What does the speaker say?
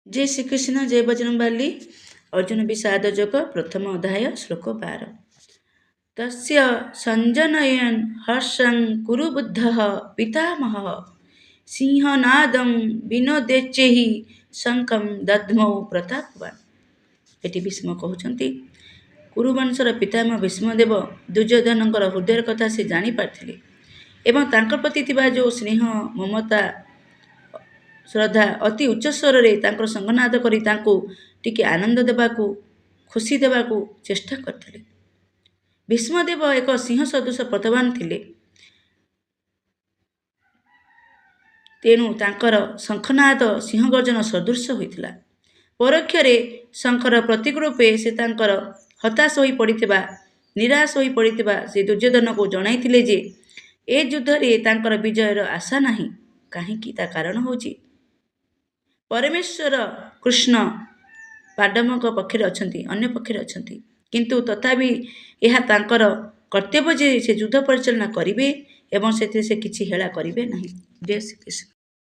जय श्रीकृष्ण जय बजरंगबली अर्जुन विषाद योग प्रथम अध्याय श्लोक 12 तस्य संजनयन् हर्षं कुरुबुद्धः पितामहः सिंहनादं विनोदेच्चैः शंखं दद्मौ प्रतापवान्। एटी भीष्म कहउछन्ति कुरुवंशर पितामह भीष्मदेव दुर्योधनଙ୍କର हृदय कथा से जानी पारथिले एवं तांकर प्रति थिबा जो स्नेह ममता श्रद्धा अति उच्च स्वर में संगनाद करी टिके आनंद देवाकू खुशी देवाकू चेष्टा करथिले। भीष्मदेव एक सिंह सदृश प्रतिभावान थिले, तेणु तांकर शंखनाद सिंहगर्जन सदृश होइथिला। परोक्षरे शंकर प्रतीक रूपे से तांकर हताश होई पड़िथिबा निराश होई पड़िथिबा से दुर्योधन को जणाइथिले जे ए युद्ध रे तांकर विजयर आशा नाही। काहेकि ता कारण होची परमेश्वर कृष्ण पांडवों पक्षरे अछंती अन्य पक्षरे अछंती, किंतु तथापि यह तांकर कर्तव्य जे से युद्ध परिचालना करिवे एवं से किछि हेला करिवे नाही। जय श्री कृष्ण।